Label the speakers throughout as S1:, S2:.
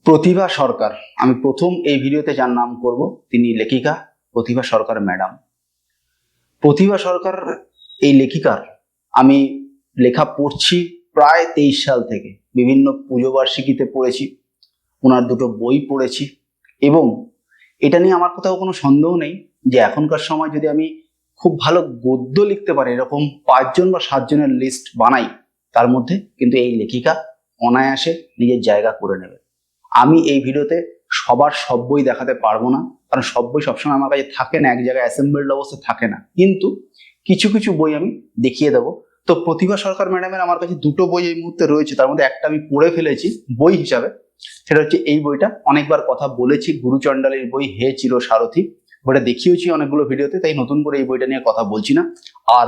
S1: প্রতিভা সরকার। আমি প্রথম এই ভিডিওতে যার নাম করব তিনি লেখিকা প্রতিভা সরকার ম্যাডাম। প্রতিভা সরকার এই লেখিকার আমি লেখা পড়ছি প্রায় 23 সাল থেকে। বিভিন্ন পুজো বার্ষিকীতে পড়েছি, ওনার দুটো বই পড়েছি এবং এটা নিয়ে আমার কোথাও কোনো সন্দেহ নেই যে এখনকার সময় যদি আমি খুব ভালো গদ্য লিখতে পারি, এরকম 5জন বা 7জনের লিস্ট বানাই, তার মধ্যে কিন্তু এই লেখিকা অনায়াসে নিজের জায়গা করে নেবে। আমি এই ভিডিওতে সবার সব বই দেখাতে পারবো না, কারণ সব বই সবসময় আমার কাছে থাকে না, এক জায়গায় অ্যাসেম্বলড অবস্থা থাকে না, কিন্তু কিছু কিছু বই আমি দেখিয়ে দেবো। তো প্রতিভা সরকার ম্যাডামের আমার কাছে দুটো বই এই মুহূর্তে রয়েছে, তার মধ্যে একটা আমি পড়ে ফেলেছি বই হিসাবে। সেটা হচ্ছে এই বইটা, অনেকবার কথা বলেছি, গুরুচণ্ডালীর বই হে চির সারথি। বইটা দেখিয়েছি অনেকগুলো ভিডিওতে, তাই নতুন করে এই বইটা নিয়ে কথা বলছি না। আর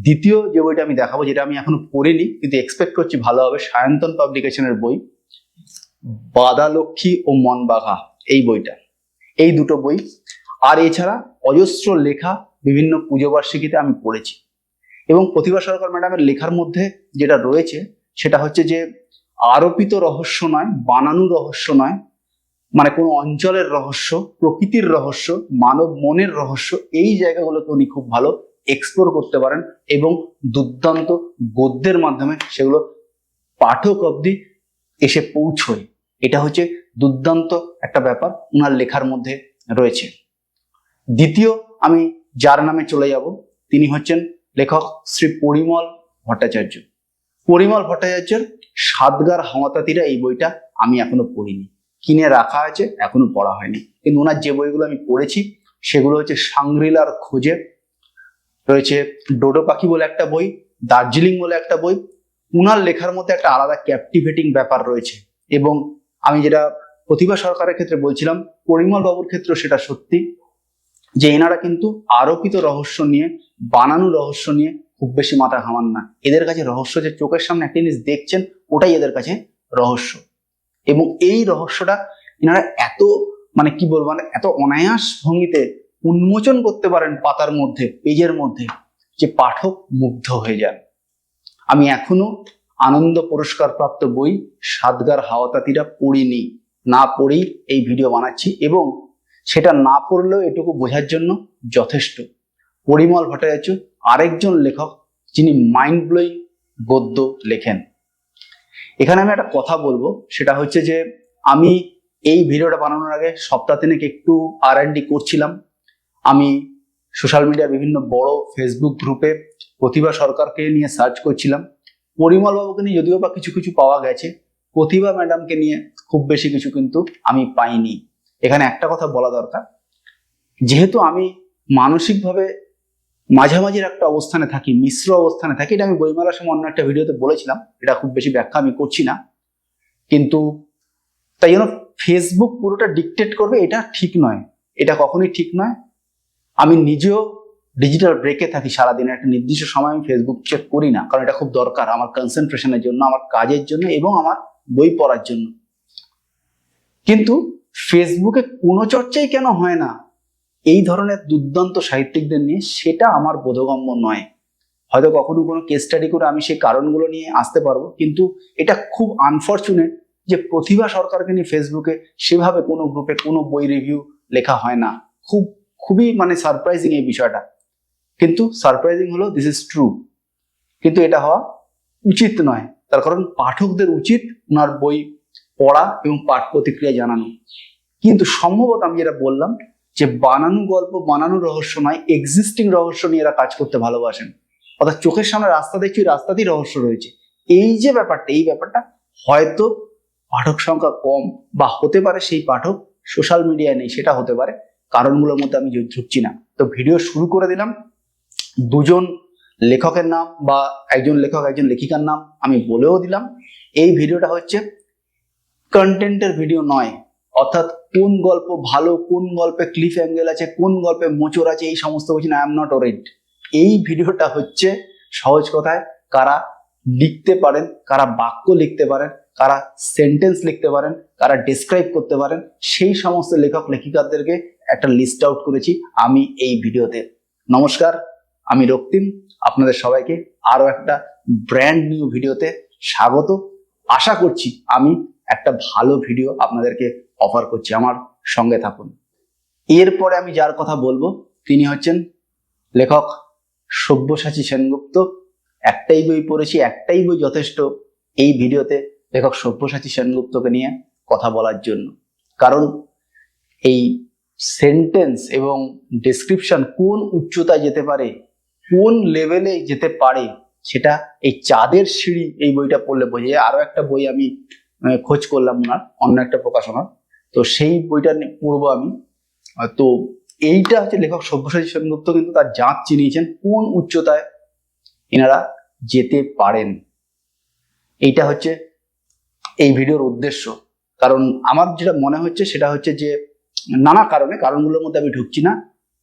S1: দ্বিতীয় যে বইটা আমি দেখাবো, যেটা আমি এখনো পড়িনি কিন্তু এক্সপেক্ট করছি ভালো হবে, সায়ন্তন পাবলিকেশনের বই বাদালক্ষ্মী ও মনবাঘা, এই বইটা। এই দুটো বই আর এছাড়া অজস্র লেখা বিভিন্ন পুজো বার্ষিকীতে আমি পড়েছি। এবং প্রতিভা সরকার ম্যাডামের লেখার মধ্যে যেটা রয়েছে সেটা হচ্ছে যে আরোপিত রহস্য নয়, বানানো রহস্য নয়, মানে কোনো অঞ্চলের রহস্য, প্রকৃতির রহস্য, মানব মনের রহস্য, এই জায়গাগুলোকে উনি খুব ভালো এক্সপ্লোর করতে পারেন এবং দুর্দান্ত গদ্যের মাধ্যমে সেগুলো পাঠক অবধি এসে পৌঁছয়। এটা হচ্ছে দুর্দান্ত একটা ব্যাপার উনার লেখার মধ্যে রয়েছে। দ্বিতীয় আমি যার নামে চলে যাব, তিনি হচ্ছেন লেখক শ্রী পরিমল ভট্টাচার্য। পরিমল ভট্টাচার্যের সাতগার হাওয়াতাতিরা, এই বইটা আমি এখনো পড়িনি, কিনে রাখা আছে, এখনো পড়া হয়নি। কিন্তু ওনার যে বইগুলো আমি পড়েছি সেগুলো হচ্ছে সাংগ্রিলার খোঁজে, রয়েছে ডোডো পাখি বলে একটা বই, দার্জিলিং বলে একটা বই। উনার লেখার মধ্যে একটা আলাদা ক্যাপটিভেটিং ব্যাপার রয়েছে। এবং আমি যেটা প্রতিভা সরকারের ক্ষেত্রে বলছিলাম, পরিমল বাবুর ক্ষেত্রে সেটা সত্যি যে এনারা কিন্তু আরোপিত রহস্য নিয়ে, বানানো রহস্য নিয়ে খুব বেশি মাথা ঘামান না। এদের কাছে রহস্য যে চোখের সামনে একটা জিনিস দেখছেন, ওটাই এদের কাছে রহস্য। এবং এই রহস্যটা এনারা এত, মানে কি বলবো, মানে এত অনায়াস ভঙ্গিতে উন্মোচন করতে পারেন পাতার মধ্যে, পেজের মধ্যে, যে পাঠক মুগ্ধ হয়ে যান। আমি এখনো আনন্দ পুরস্কার প্রাপ্ত বই সাতগার হাওয়াতাতিরা পড়িনি, না পড়েই এই ভিডিও বানাচ্ছি। এবং সেটা না পড়লেও এটুকু বোঝার জন্য যথেষ্ট, পরিমল ভট্টাচার্য আরেকজন লেখক যিনি মাইন্ড ব্লোয়িং গদ্য লেখেন। এখানে আমি একটা কথা বলবো, সেটা হচ্ছে যে আমি এই ভিডিওটা বানানোর আগে সপ্তাহ তিনেক একটু R&D করছিলাম। আমি সোশ্যাল মিডিয়ার বিভিন্ন বড় ফেসবুক গ্রুপে প্রতিভা সরকারকে নিয়ে সার্চ করছিলাম। পরিমল বাবুকে নিয়ে যদিও বা কিছু কিছু পাওয়া গেছে, প্রতিভা ম্যাডামকে নিয়ে খুব বেশি কিছু কিন্তু আমি পাইনি। এখানে একটা কথা বলা দরকার, যেহেতু আমি মানসিকভাবে মাঝামাঝির একটা অবস্থানে থাকি, মিশ্র অবস্থানে থাকি, এটা আমি বইমেলার সময় অন্য একটা ভিডিওতে বলেছিলাম, এটা খুব বেশি ব্যাখ্যা আমি করছি না। কিন্তু তাই জন্য ফেসবুক পুরোটা ডিকটেট করবে এটা ঠিক নয়, এটা কখনোই ঠিক নয়। আমি নিজেও ডিজিটাল ব্রেকে থাকি, সারাদিনে একটা নির্দিষ্ট সময় আমি ফেসবুক চেক করি না, কারণ এটা খুব দরকার আমার কনসেন্ট্রেশনের জন্য, আমার কাজের জন্য এবং আমার বই পড়ার জন্য। কিন্তু ফেসবুকে কোনো চর্চাই কেন হয় না এই ধরনের দুর্দান্ত সাহিত্যিকদের নিয়ে, সেটা আমার বোধগম্য নয়। হয়তো কখনো কোনো কেস স্টাডি করে আমি সেই কারণগুলো নিয়ে আসতে পারবো, কিন্তু এটা খুব আনফরচুনেট যে প্রতিভা সরকারকে নিয়ে ফেসবুকে সেভাবে কোনো গ্রুপে কোনো বই রিভিউ লেখা হয় না। খুবই মানে সারপ্রাইজিং এই বিষয়টা, কিন্তু সারপ্রাইজিং হলো দিস ইজ ট্রু। কিন্তু এটা হওয়া উচিত নয়, তার কারণ পাঠকদের উচিত ওনার বই পড়া এবং পাঠ প্রতিক্রিয়া জানানো। কিন্তু সম্ভবত আমি যেটা বললাম যে বানানো গল্প, বানানো রহস্য নয়, এক্সিস্টিং রহস্য নিয়ে এরা কাজ করতে ভালোবাসেন। অর্থাৎ চোখের সামনে রাস্তা দেখছি, রাস্তাতেই রহস্য রয়েছে। এই যে ব্যাপারটা, এই ব্যাপারটা হয়তো পাঠক সংখ্যা কম, বা হতে পারে সেই পাঠক সোশ্যাল মিডিয়ায় নেই, সেটা হতে পারে। কারণগুলোর মধ্যে আমি ঢুকছি না। তো ভিডিও শুরু করে দিলাম। দুজন লেখকের নাম বা একজন লেখক একজন লেখিকার নাম আমি বলেও দিলাম। এই ভিডিওটা হচ্ছে কন্টেন্টের ভিডিও নয়, অর্থাৎ কোন গল্প ভালো, কোন গল্পে ক্লিফ অ্যাঙ্গেল আছে, কোন গল্পে মোচড় আছে, এই সমস্ত কিছু না। I am not worried. এই ভিডিওটা হচ্ছে সহজ কথায় কারা লিখতে পারেন, কারা বাক্য লিখতে পারেন, কারা সেন্টেন্স লিখতে পারেন, কারা ডেসক্রাইব করতে পারেন, সেই সমস্ত লেখক লেখিকাদেরকে একটা লিস্ট আউট করেছি আমি এই ভিডিওতে। নমস্কার, আমি রক্তিম, আপনাদের সবাইকে আরো একটা ব্র্যান্ড নিউ ভিডিওতে স্বাগত। আশা করছি আমি একটা ভালো ভিডিও আপনাদেরকে অফার করছি, আমার সঙ্গে থাকুন। এরপরে আমি যার কথা বলবো তিনি হচ্ছেন লেখক সব্যসাচী সেনগুপ্ত। একটাই বই পড়েছি, একটাই বই যথেষ্ট এই ভিডিওতে লেখক সব্যসাচী সেনগুপ্তকে নিয়ে কথা বলার জন্য। কারণ এই সেন্টেন্স এবং ডেসক্রিপশন কোন উচ্চতায় যেতে পারে, কোন লেভেলে যেতে পারে, সেটা এই চাঁদের সিঁড়ি এই বইটা পড়লে বোঝা যায়। আরো একটা বই আমি খোঁজ করলাম ওনার, অন্য একটা প্রকাশনার, তো সেই বইটা পড়বো আমি। তো এইটা হচ্ছে লেখক সব্যসাচী সেনগুপ্ত কিন্তু তার জাঁচ চিনিয়েছেন কোন উচ্চতায় এনারা যেতে পারেন। এইটা হচ্ছে এই ভিডিওর উদ্দেশ্য। কারণ আমার যেটা মনে হচ্ছে সেটা হচ্ছে যে নানা কারণগুলোর মধ্যে আমি ঢুকছি না,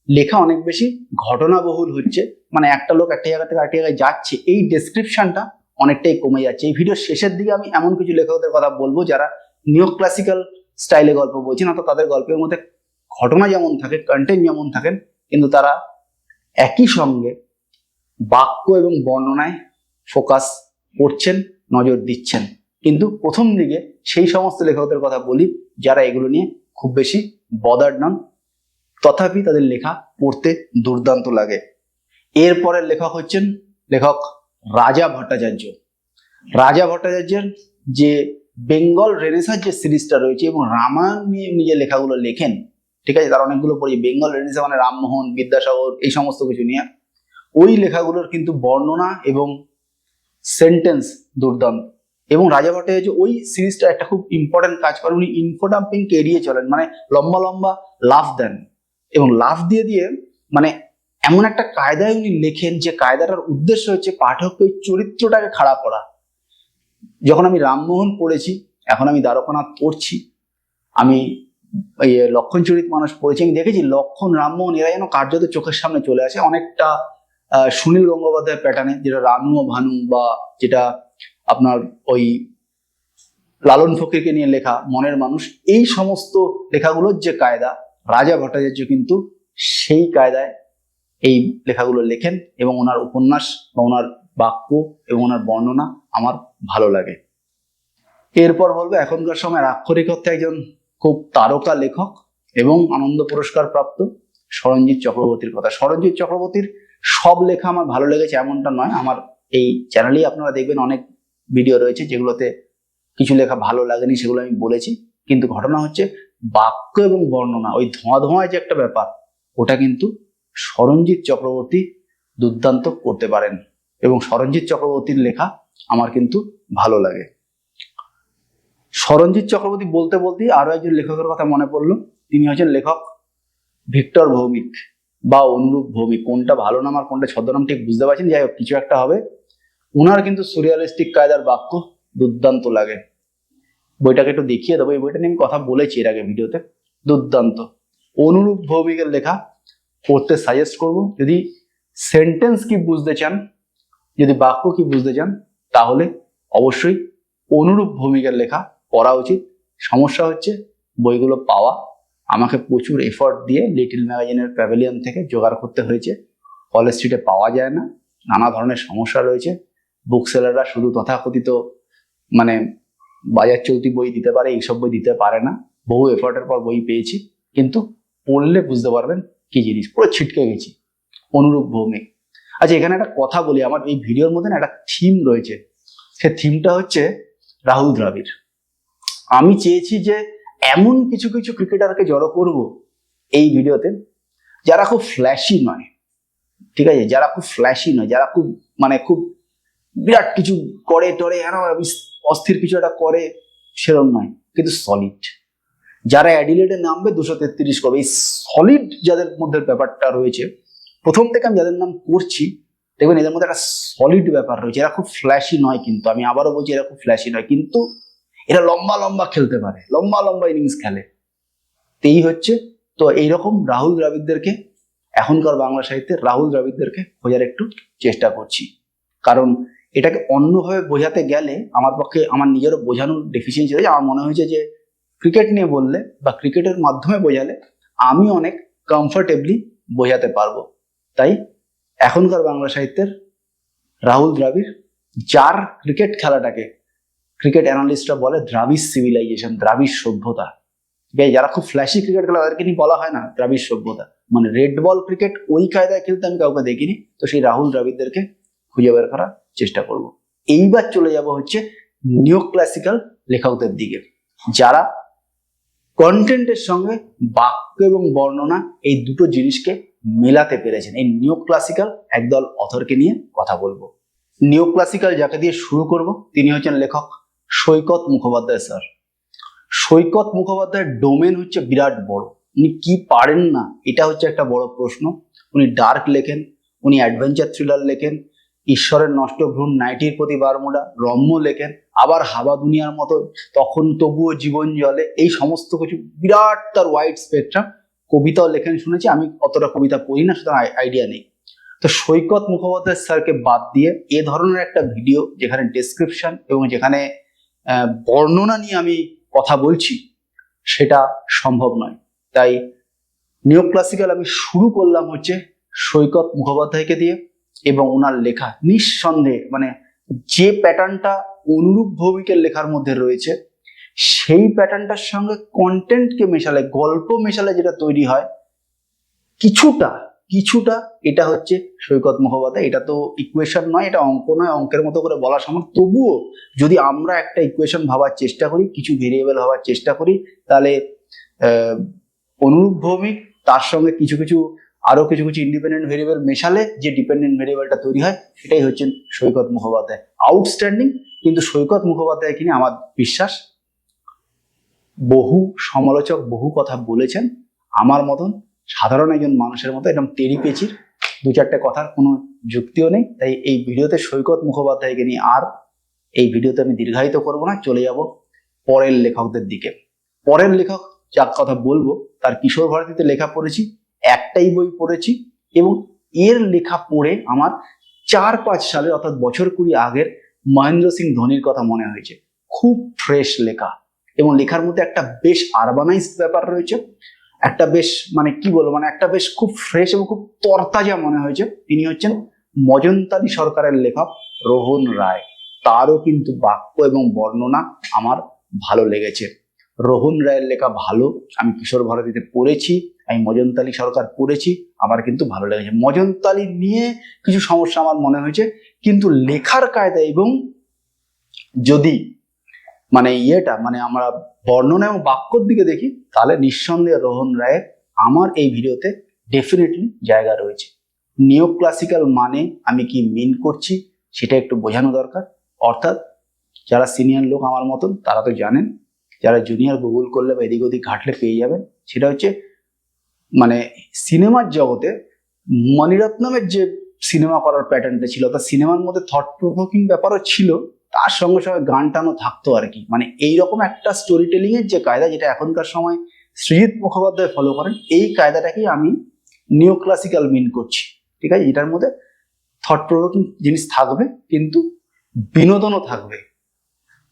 S1: লেখা অনেক বেশি ঘটনাবহুল হচ্ছে, মানে একটা লোক একটা জায়গা থেকে আরেকটা জায়গায় যাচ্ছে, এই ডেসক্রিপশনটা অনেকটাই কমে যাচ্ছে। এই ভিডিওর শেষের দিকে আমি এমন কিছু লেখকদের কথা বলবো যারা নিও ক্লাসিক্যাল স্টাইলে গল্প বলছেন, অর্থাৎ তাদের গল্পের মধ্যে ঘটনা যেমন থাকে, কন্টেন্ট যেমন থাকেন, কিন্তু তারা একই সঙ্গে বাক্য এবং বর্ণনায় ফোকাস করছেন, নজর দিচ্ছেন। কিন্তু প্রথম দিকে সেই সমস্ত লেখকদের কথা বলি যারা এগুলো নিয়ে খুব বেশি বদার্ড নন, তথাপি তাদের লেখা পড়তে দুর্দান্ত লাগে। এরপরের লেখক হচ্ছেন লেখক রাজা ভট্টাচার্য। রাজা ভট্টাচার্যের যে বেঙ্গল রেনেসার যে সিরিজটা রয়েছে এবং রামায়ণ নিয়ে নিজের লেখাগুলো লেখেন, ঠিক আছে, তার অনেকগুলো পড়ি। বেঙ্গল রেনেসা মানে রামমোহন, বিদ্যাসাগর, এই সমস্ত কিছু নিয়ে ওই লেখাগুলোর কিন্তু বর্ণনা এবং সেন্টেন্স দুর্দান্ত। এবং রাজা ভট্টাচার্য ওই সিরিজটা একটা খুব ইম্পর্টেন্ট কাজ করেন, উনি ইনফোডাম্পিংকে এড়িয়ে চলেন, মানে লম্বা লম্বা লাফ দেন এবং লাফ দিয়ে দিয়ে মানে এমন একটা কায়দায় উনি লেখেন যে কায়দাটার উদ্দেশ্য হচ্ছে পাঠককে ওই চরিত্রটাকে খাড়া করা। যখন আমি রামমোহন পড়েছি, এখন আমি দ্বারকানাথ পড়ছি, আমি লক্ষণ চরিত মানুষ পড়েছি, আমি দেখেছি লক্ষণ, রামমোহন এরা যেন কার্যত চোখের সামনে চলে আসে, অনেকটা সুনীল গঙ্গোপাধ্যায়ের প্যাটার্নে, যেটা রানু ও ভানু, বা যেটা আপনার ওই লালন ফকিরকে নিয়ে লেখা মনের মানুষ, এই সমস্ত লেখাগুলোর যে কায়দা, রাজা ভট্টাচার্য কিন্তু সেই কায়দায় এই লেখাগুলো লেখেন এবং ওনার উপন্যাস বা ওনার বাক্য এবং ওনার বর্ণনা আমার ভালো লাগে। এরপর বলবো এখনকার সময় আক্ষরিকত্বে একজন খুব তারকা লেখক এবং আনন্দ পুরস্কার প্রাপ্ত সরঞ্জিৎ চক্রবর্তীর কথা। সরঞ্জিৎ চক্রবর্তীর সব লেখা আমার ভালো লেগেছে এমনটা নয়, আমার এই চ্যানেলেই আপনারা দেখবেন অনেক ভিডিও রয়েছে যেগুলোতে কিছু লেখা ভালো লাগেনি, সেগুলো আমি বলেছি। কিন্তু ঘটনা হচ্ছে বাক্য এবং বর্ণনা, ওই ধোঁয়া ধোঁয়া যে একটা ব্যাপার, ওটা কিন্তু সরঞ্জিৎ চক্রবর্তী দুর্দান্ত করতে পারেন এবং সরঞ্জিৎ চক্রবর্তীর লেখা আমার কিন্তু ভালো লাগে। সরঞ্জিৎ চক্রবর্তী বলতে বলতেই আরো একজন লেখকের কথা মনে পড়লো, তিনি হচ্ছেন লেখক ভিক্টর ভৌমিক বা অনুরূপ ভৌমিক। কোনটা ভালো নাম আর কোনটা ছদ্মনাম ঠিক বুঝতে পারছেন, যাই হোক কিছু একটা হবে। ওনার কিন্তু সুরিয়ালিস্টিক কায়দার বাক্য দুর্দান্ত লাগে। বইটাকে একটু দেখিয়ে দেবো, এই বইটা নিয়ে আমি কথা বলেছি এর আগে ভিডিওতে, দুর্দান্ত। অনুরূপ ভৌমিকের লেখা পড়তে সাজেস্ট করব। যদি সেন্টেন্স কি বুঝতে চান, যদি বাক্য কি বুঝতে চান, তাহলে অবশ্যই অনুরূপ ভৌমিকের লেখা পড়া উচিত। সমস্যা হচ্ছে বইগুলো পাওয়া, আমাকে প্রচুর এফর্ট দিয়ে লিটল ম্যাগাজিনের প্যাভিলিয়ন থেকে জোগাড় করতে হয়েছে, কলেজ স্ট্রিটে পাওয়া যায় না, নানা ধরনের সমস্যা রয়েছে। বুক সেলাররা শুধু তথাকথিত মানে বাজার চলতি বই দিতে পারে, এইসব বই দিতে পারে না। বহু এফর্টের পর বই পেয়েছি, কিন্তু পড়লে বুঝতে পারবেন কি জিনিস, পুরো ছিটকে গেছি। অনুরূপ ভৌমিক। আচ্ছা, এখানে একটা কথা বলি, আমার এই ভিডিওর মধ্যে না একটা থিম রয়েছে, সে থিমটা হচ্ছে রাহুল দ্রাবিড়। আমি চেয়েছি যে এমন কিছু কিছু ক্রিকেটারকে জড়ো করব এই ভিডিওতে যারা খুব ফ্ল্যাশি নয়, ঠিক আছে, যারা খুব ফ্ল্যাশি নয়, যারা খুব মানে খুব বিরাট কিছু করে টরে অস্থির কিছু একটা করে সেরকম নয়, কিন্তু সলিড। যারা অ্যাডিলেডে নামবে 233 করবে, এই সলিড যাদের মধ্যে ব্যাপারটা রয়েছে, প্রথম থেকে আমি যাদের নাম করছি দেখবেন এদের মধ্যে একটা সলিড ব্যাপার রয়েছে। এরা খুব ফ্ল্যাশি নয়, কিন্তু আমি আবারও বলছি এরা খুব ফ্ল্যাশি নয়, কিন্তু এরা লম্বা লম্বা খেলতে পারে, লম্বা লম্বা ইনিংস খেলে। এই হচ্ছে তো এইরকম রাহুল দ্রাবিড়দেরকে, এখনকার বাংলা সাহিত্যে রাহুল দ্রাবিড়দেরকে খোঁজার একটু চেষ্টা করছি। কারণ এটাকে অন্যভাবে বোঝাতে গেলে আমার পক্ষে, আমার নিজেরও বোঝানোর ডেফিসিয়েন্সি রয়েছে। আমার মনে হয়েছে যে ক্রিকেট নিয়ে বললে বা ক্রিকেটের মাধ্যমে বোঝালে আমি অনেক কমফর্টেবলি বোঝাতে পারবো। তাই এখনকার বাংলা সাহিত্যের রাহুল দ্রাবিড়, যার ক্রিকেট খেলাটাকে ক্রিকেট অ্যানালিস্টরা বলে দ্রাবিড় সিভিলাইজেশন, দ্রাবিড় সভ্যতা। ঠিক আছে, যারা খুব ফ্ল্যাশি ক্রিকেট খেলে তাদেরকে নিয়ে বলা হয় না দ্রাবিড় সভ্যতা। মানে রেড বল ক্রিকেট ওই কায়দায় খেলতে আমি কাউকে দেখিনি, তো সেই রাহুল দ্রাবিড়দেরকে খুঁজে বের করার চেষ্টা করব। এইবার চলে যাব হচ্ছে নিও ক্লাসিক্যাল লেখকদের দিকে, যারা কন্টেন্টের সঙ্গে বাক্য এবং বর্ণনা এই দুটো জিনিসকে মেলাতে পেরেছেন। এই নিও ক্লাসিক্যাল একদল অথরকে নিয়ে কথা বলবো। নিও ক্লাসিক্যাল যাকে দিয়ে শুরু করব তিনি হচ্ছেন লেখক সৈকত মুখোপাধ্যায় স্যার। সৈকত মুখোপাধ্যায়ের ডোমেন হচ্ছে বিরাট বড়। উনি কি পারেন না এটা হচ্ছে একটা বড় প্রশ্ন। উনি ডার্ক লেখেন, উনি অ্যাডভেঞ্চার থ্রিলার লেখেন, ঈশ্বরের নষ্ট ভ্রূণ, নাইটির প্রতি বারমুডা, রম্য লেখেন, আবার হাওয়া দুনিয়ার মতো, তখন তবুও জীবন জলে, এই সমস্ত কিছু বিরাট তার ওয়াইড স্পেকট্রাম। কবিতাও লেখেন শুনেছি, আমি অতটা কবিতা পড়ি না, সুতরাং আইডিয়া নেই। তো সৈকত মুখোপাধ্যায় স্যারকে বাদ দিয়ে এ ধরনের একটা ভিডিও যেখানে ডেসক্রিপশন এবং যেখানে বর্ণনা নিয়ে আমি কথা বলছি সেটা সম্ভব নয়। তাই নিও ক্লাসিক্যাল আমি শুরু করলাম হচ্ছে সৈকত মুখোপাধ্যায়কে দিয়ে, এবং ওনার লেখা নিঃসন্দেহে মানে যে প্যাটার্নটা অনুরূপ ভৌমিকের লেখার মধ্যে রয়েছে সেই প্যাটার্নটার সঙ্গে কন্টেন্টকে মেশালে, গল্প মেশালে যেটা তৈরি হয় কিছুটা কিছুটা এটা হচ্ছে সৈকত মুখোপাধ্যায়। এটা তো ইকুয়েশন নয়, এটা অঙ্ক নয়, অঙ্কের মতো করে বলা সম্ভব। তবুও যদি আমরা একটা ইকুয়েশন ভাবার চেষ্টা করি, কিছু ভেরিয়েবল ভাবার চেষ্টা করি, তাহলে অনুরূপ ভৌমিক তার সঙ্গে কিছু কিছু আরো কিছু কিছু ইন্ডিপেন্ডেন্ট ভেরিয়েবল মেশালে যে ডিপেন্ডেন্ট ভেরিয়েবলটা তৈরি হয় সেটাই হচ্ছেন সৈকত মুখোপাধ্যায়। আউটস্ট্যান্ডিং। কিন্তু সৈকত মুখোপাধ্যায় কিনে আমার বিশ্বাস বহু সমালোচক বহু কথা বলেছেন, আমার মতন সাধারণ একজন মানুষের মতো একদম তেড়ি পেঁচির দু চারটে কথার কোনো যুক্তিও নেই। তাই এই ভিডিওতে সৈকত মুখোপাধ্যায়কে নিয়ে আর এই ভিডিওতে আমি দীর্ঘায়িত করব না, চলে যাব পরের লেখকদের দিকে। পরের লেখক যার কথা বলবো তার কিশোর ভারতীতে লেখা পড়েছি, একটাই বই পড়েছি, এবং এর লেখা পড়ে আমার 4-5 সালের অর্থাৎ বছর 20 আগের মহেন্দ্র সিং ধোনির কথা মনে হয়েছে। খুব ফ্রেশ লেখা, এবং লেখার মধ্যে একটা বেশ আরবানাইজড ব্যাপার রয়েছে, একটা বেশ মানে কি বলবো, মানে একটা বেশ খুব ফ্রেশ এবং খুব তরতাজা মনে হয়েছে। তিনি হচ্ছেন মজনতালী সরকারের লেখক রোহন রায়। তারও কিন্তু বাক্য এবং বর্ণনা আমার ভালো লেগেছে। রোহন রায়ের লেখা ভালো, আমি কিশোর ভারতীতে পড়েছি, আমি মজনতালী সরকার পড়েছি, আমার কিন্তু ভালো লেগেছে। মজনতালী নিয়ে কিছু সমস্যা আমার মনে হয়েছে, কিন্তু লেখার কায়দা এবং যদি মানে মানে আমরা বর্ণনা এবং বাক্যর দিকে দেখি তাহলে নিঃসন্দেহে রোহন রায়ের আমার এই ভিডিওতে ডেফিনেটলি জায়গা রয়েছে। নিও ক্লাসিক্যাল মানে আমি কি মিন করছি সেটা একটু বোঝানো দরকার। অর্থাৎ যারা সিনিয়র লোক আমার মতন তারা তো জানেন, যারা জুনিয়র গুগল করলে বা এদিক ওদিক ঘাটলে পেয়ে যাবেন। সেটা হচ্ছে মানে সিনেমার জগতে মণিরত্নমের যে সিনেমা করার প্যাটার্নটা ছিল, তা সিনেমার মধ্যে থট প্রভোকিং ব্যাপারও ছিল, তার সঙ্গে সঙ্গে গান টানও থাকতো আর কি। মানে এইরকম একটা স্টোরি টেলিং এর যে কায়দা, যেটা এখনকার সময় সৃজিত মুখোপাধ্যায় ফলো করেন, এই কায়দাটাকেই আমি নিও ক্লাসিক্যাল মিন করছি। ঠিক আছে, এটার মধ্যে থট প্রভোকিং জিনিস থাকবে কিন্তু বিনোদনও থাকবে।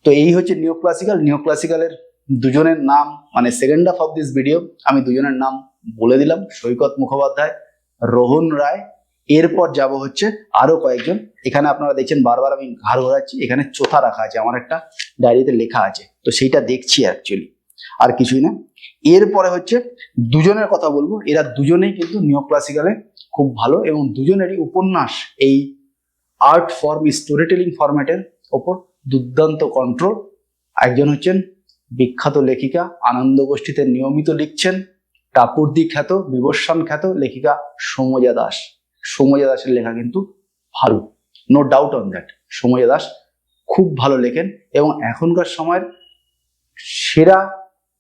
S1: তো এই হচ্ছে নিও ক্লাসিক্যাল। নিও ক্লাসিক্যালের দুজনের নাম মানে second half of this video আমি দুজনের নাম বলে দিলাম, সৈকত মুখোপাধ্যায়, রোহন রায়। এরপর যাব হচ্ছে আরো কয়েকজন। এখানে আপনারা দেখছেন বারবার আমি ঘাড় ঘোরাচ্ছি, এখানে চোথা রাখা আছে, আমার একটা ডায়েরিতে লেখা আছে, তো সেইটা দেখছি অ্যাকচুয়ালি, আর কিছুই না। এরপরে হচ্ছে দুজনের কথা বলবো, এরা দুজনেই কিন্তু নিও ক্লাসিক্যালে খুব ভালো, এবং দুজনেরই উপন্যাস এই আর্ট ফর্ম স্টোরি টেলিং ফরম্যাটের ওপর দুর্দান্ত কন্ট্রোল। একজন হচ্ছেন বিখ্যাত লেখিকা, আনন্দ গোষ্ঠীতে নিয়মিত লিখছেন, টাপুরদি খ্যাত, বিবস্বান খ্যাত লেখিকা সৌম্যজা দাস। সৌম্যজা দাসের লেখা কিন্তু ভালো, no doubt on that. Soumyaja Das খুব ভালো লেখেন, এবং এখনকার সময়ের সেরা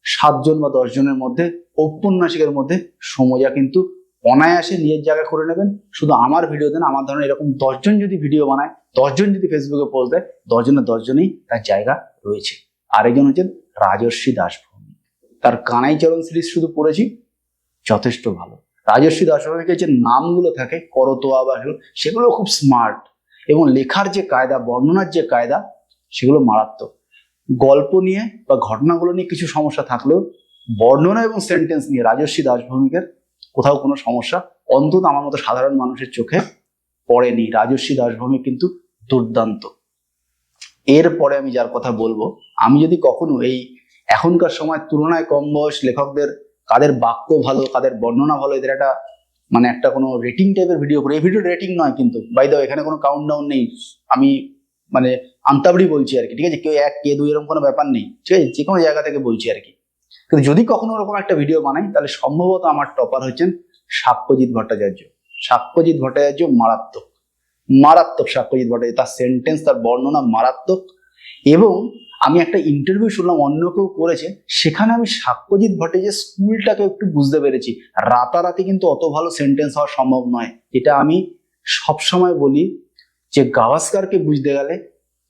S1: 7 জন বা 10 জনের মধ্যে ঔপন্যাসিকের মধ্যে সৌম্যজা কিন্তু অনায়াসে নিজের জায়গা করে নেবেন। শুধু আমার ভিডিও দেন, আমার ধরনের এরকম 10 জন যদি ভিডিও বানায়, 10 জন যদি ফেসবুকে পোস্ট দেয়, 10 জনের 10 জনেই তার জায়গা রয়েছে। আরেকজন হচ্ছেন রাজর্ষি দাসভৌমিক, তার কানাইচরণ সিরিজ শুধু পড়েছি, যথেষ্ট ভালো। রাজর্ষি দাসভৌমিকের যে নামগুলো থাকে করতোয়া বা সেগুলো খুব স্মার্ট, এবং লেখার যে কায়দা, বর্ণনার যে কায়দা, সেগুলো মারাত্মক। গল্প নিয়ে বা ঘটনাগুলো নিয়ে কিছু সমস্যা থাকলেও বর্ণনা এবং সেন্টেন্স নিয়ে রাজর্ষি দাসভৌমিকের কোথাও কোনো সমস্যা অন্তত আমার মতো সাধারণ মানুষের চোখে পড়েনি। রাজর্ষি দাসভৌমিক কিন্তু দুর্দান্ত। এরপরে আমি যার কথা বলবো, আমি যদি কখনো এই এখনকার সময় তুলনায় কম বয়স লেখকদের কাদের বাক্য ভালো, কাদের বর্ণনা ভালো, এদের একটা মানে একটা কোনো রেটিং টাইপের ভিডিও করি। এই ভিডিও রেটিং নয় কিন্তু, বাই দ্য ওয়ে, এখানে কোনো কাউন্টডাউন নেই, আমি মানে আন্তাবড়ি বলছি আর কি, ঠিক আছে? কেউ 1 কে 2 এরকম কোনো ব্যাপার নেই, ঠিক আছে? যে কোনো জায়গা থেকে বলছি আর কি। কিন্তু যদি কখনো ওরকম একটা ভিডিও বানাই, তাহলে সম্ভবত আমার টপার হচ্ছেন সাক্ষ্যজিৎ ভট্টাচার্য। সাক্ষ্যজিৎ ভট্টাচার্য মারাত্মক, মারাত্মক। সাক্ষ্যজিৎ ভট্টাচার্য, তার সেন্টেন্স, তার বর্ণনা মারাত্মক। এবং আমি একটা ইন্টারভিউ শুনলাম, অন্য কেউ করেছে, সেখানে আমি সাক্ষ্যজিৎ ভট্টাচার্যের স্কুলটাকে একটু বুঝতে পেরেছি। রাতারাতি কিন্তু অত ভালো সেন্টেন্স হওয়া সম্ভব নয়। এটা আমি সবসময় বলি যে গাভাস্কারকে বুঝতে গেলে,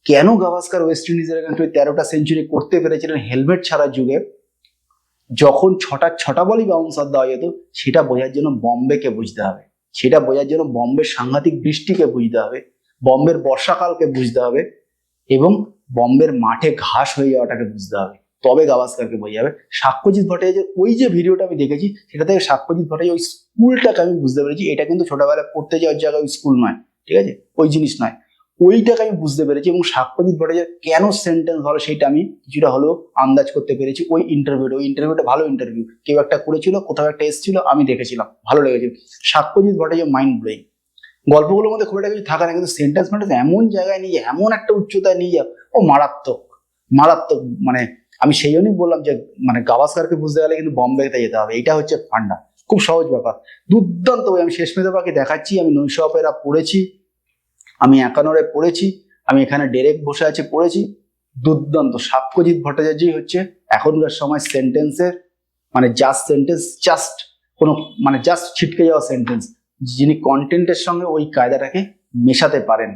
S1: কেন গাভাস্কার ওয়েস্ট ইন্ডিজের এগেন্স্টে 13টা সেঞ্চুরি করতে পেরেছিলেন হেলমেট ছাড়া যুগে, যখন ছটা বলই বাউন্সার দেওয়া যেত, সেটা বোঝার জন্য বম্বেকে বুঝতে হবে। সেটা বোঝার জন্য বম্বের সাংঘাতিক বৃষ্টিকে বুঝতে হবে, বম্বের বর্ষাকালকে বুঝতে হবে, এবং বম্বের মাঠে ঘাস হয়ে যাওয়াটাকে বুঝতে হবে। তবে গাভাস্কারকে বোঝা যাবে। সাক্ষ্যজিৎ ভট্টাচার্যের ওই যে ভিডিওটা আমি দেখেছি, সেটা থেকে সাক্ষ্যজিৎ ভট্টাচার্য ওই স্কুলটাকে আমি বুঝতে পেরেছি। এটা কিন্তু ছোটবেলায় পড়তে যাওয়ার জায়গায় ওই স্কুল নয়, ঠিক আছে? ওই জিনিস নয়, ওইটাকে আমি বুঝতে পেরেছি। এবং সাক্ষ্যজিৎ ভট্টাচার্য কেন সেন্টেন্স ভালো, সেটা আমি কিছুটা হলেও আন্দাজ করতে পেরেছি ওই ইন্টারভিউটা ভালো ইন্টারভিউ, কেউ একটা করেছিল, কোথাও একটা এসেছিল, আমি দেখেছিলাম, ভালো লেগেছিল। সাক্ষ্যজিৎ ভট্টাচার্য মাইন্ড ব্লোয়িং। গল্পগুলোর মধ্যে খুব একটা কিছু থাকে না, কিন্তু সেন্টেন্স এমন জায়গায় নিয়ে যায়, এমন একটা উচ্চতায় নিয়ে যায়, ও মারাত্মক, মারাত্মক। মানে আমি সেই জন্যই বললাম যে মানে গাভাস্কারকে বুঝতে গেলে কিন্তু বম্বেতে যেতে হবে। এটা হচ্ছে ফান্ডা, খুব সহজ ব্যাপার, দুর্দান্ত বই। আমি শেষ মেধা পাখি দেখাচ্ছি, আমি নৈশ অপেরা পড়েছি, আমি একান্নরে পড়েছি, আমি এখানে ডেরেক বসে আছে পড়েছি, দুর্দান্ত। সাক্ষ্যজিৎ ভট্টাচার্যই হচ্ছে এখনকার সময় সেন্টেন্সের মানে জাস্ট কোনো মানে জাস্ট ছিটকে যাওয়া সেন্টেন্স, যিনি কন্টেন্টের সঙ্গে ওই কায়দাটাকে মেশাতে পারেন।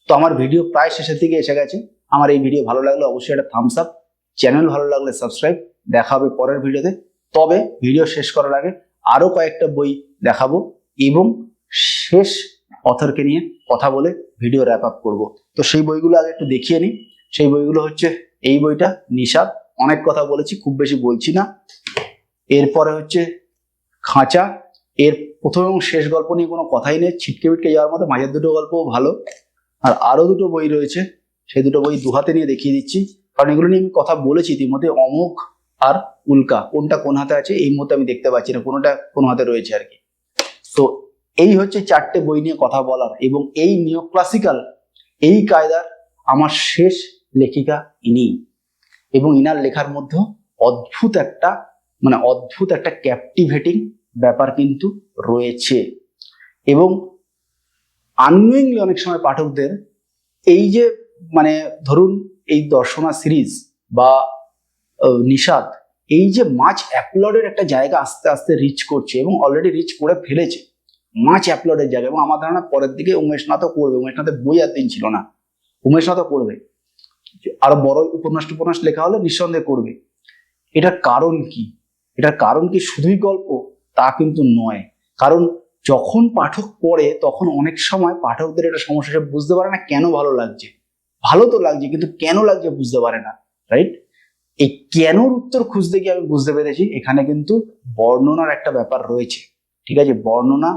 S1: তো আমার ভিডিও প্রায় শেষের দিকে এসে গেছে। আমার এই ভিডিও ভালো লাগলে অবশ্যই একটা থামস আপ, চ্যানেল ভালো লাগলে সাবস্ক্রাইব। দেখা হবে পরের ভিডিওতে। তবে ভিডিও শেষ করার আগে আরো কয়েকটা বই দেখাবো এবং শেষ অথরকে নিয়ে কথা বলে ভিডিও র্যাপ আপ করবো। তো সেই বইগুলো আগে একটু দেখিয়ে নিই। সেই বইগুলো হচ্ছে এই বইটা, নিষাদ, অনেক কথা বলেছি, খুব বেশি বলছি না। এরপরে হচ্ছে খাঁচা, এর প্রথম এবং শেষ গল্প নিয়ে কোনো কথাই নেই, ছিটকে বিটকে যাওয়ার মতো, মাঝের দুটো গল্পও ভালো। আর আরো দুটো বই রয়েছে, সেই দুটো বই দুহাতে নিয়ে দেখিয়ে দিচ্ছি, কারণ এগুলো নিয়ে আমি কথা বলেছি ইতিমধ্যে। অমোঘ আর উল্কা, কোনটা কোন হাতে আছে এই মুহূর্তে আমি দেখতে পাচ্ছি না, কোনটা কোন হাতে রয়েছে আর কি। তো এই হচ্ছে 4টে বই নিয়ে কথা বলার, এবং এই নিও ক্লাসিক্যাল এই কায়দার আমার শেষ লেখিকা ইনি। এবং ইনার লেখার মধ্যে অদ্ভুত একটা ক্যাপটিভেটিং ব্যাপার কিন্তু রয়েছে। এবং আননোয়িংলি অনেক সময় পাঠকদের এই যে মানে ধরুন এই দর্শনা সিরিজ বা নিষাদ, এই যে মাচ অ্যাপলোডের একটা জায়গা আস্তে আস্তে রিচ করছে, এবং অলরেডি রিচ করে ফেলেছে মাচ অ্যাপলোডের জায়গা। এবং আমার ধারণা পরের দিকে উমেশনাথও করবে, উমেশনাথের বই আর দিন ছিল না, উমেশনাথও করবে, আরো বড় উপন্যাস লেখা হলে নিঃসন্দেহে করবে। এটার কারণ কি? এটার কারণ কি শুধুই গল্প? তা কিন্তু নয়। কারণ যখন পাঠক পড়ে, তখন অনেক সময় পাঠকদের এটা সমস্যা, সে বুঝতে পারে না কেন ভালো লাগছে। ভালো তো লাগছে, কিন্তু কেন লাগছে বুঝতে পারে না, রাইট? এই কেনর উত্তর খুঁজতে গিয়ে আমি বুঝতে পেরেছি এখানে কিন্তু বর্ণনার একটা ব্যাপার রয়েছে, ঠিক আছে? বর্ণনা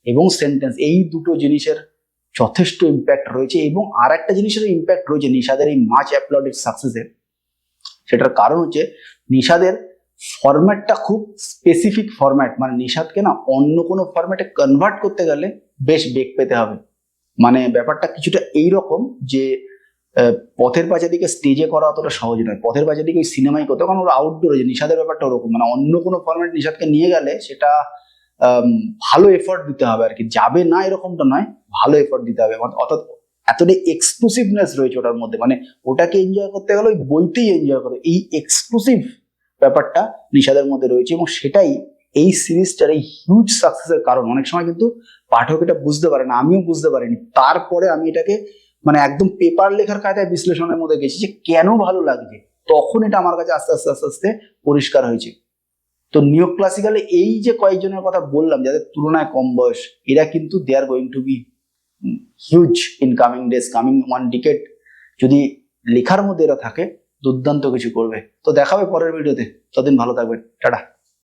S1: এবং সেন্টেন্স, এই দুটো জিনিসের যথেষ্ট ইম্প্যাক্ট রয়েছে। এবং আর একটা জিনিসের ইম্প্যাক্ট রয়েছে নিষাদের এই মাচ অ্যাপ্লডেড সাকসেসের। সেটার কারণ হচ্ছে নিষাদের ফরম্যাটটা খুব স্পেসিফিক ফরম্যাট। মানে নিষাদকে না অন্য কোনো ফরম্যাটে কনভার্ট করতে গেলে বেশ বেগ পেতে হবে। মানে ব্যাপারটা কিছুটা এইরকম যে পথের পাঁচালীকে স্টেজে করা অতটা সহজ নয়, পথের পাঁচালীকে ওই সিনেমাই করতে, কারণ ওরা আউটডোরে। যে নিষাদের ব্যাপারটা ওরকম, মানে অন্য কোনো ফরম্যাট নিষাদকে নিয়ে গেলে সেটা ভালো এফোর্ট দিতে হবে আর কি, যাবে না এরকমটা নয়, ভালো এফোর্ট দিতে হবে। অর্থাৎ এতটাই এক্সক্লুসিভনেস রয়েছে ওটার মধ্যে, মানে ওটাকে এনজয় করতে গেলে ওই বইতেই এনজয় করতে, এই এক্সক্লুসিভ ব্যাপারটা নিষাদের মধ্যে রয়েছে। এবং সেটাই এই সিরিজটার এই হিউজ সাকসেসের কারণ। অনেক সময় কিন্তু পাঠক এটা বুঝতে পারে না, আমিও বুঝতে পারিনি। তারপরে আমি এটাকে মানে একদম পেপার লেখার কায়দায় বিশ্লেষণের মধ্যে গেছি যে কেন ভালো লাগছে, তখন এটা আমার কাছে আস্তে আস্তে আস্তে আস্তে পরিষ্কার হয়েছে। তো নিও ক্লাসিক্যালে এই যে কয়েকজনের কথা বললাম যাদের তুলনায় কম বয়স, এরা কিন্তু they are going to be huge in coming days, coming 1 decade. যদি লেখার মধ্যে এরা থাকে, দুর্দান্ত কিছু করবে। তো দেখাবে পরের ভিডিওতে, ততদিন ভালো থাকবেন, টাটা।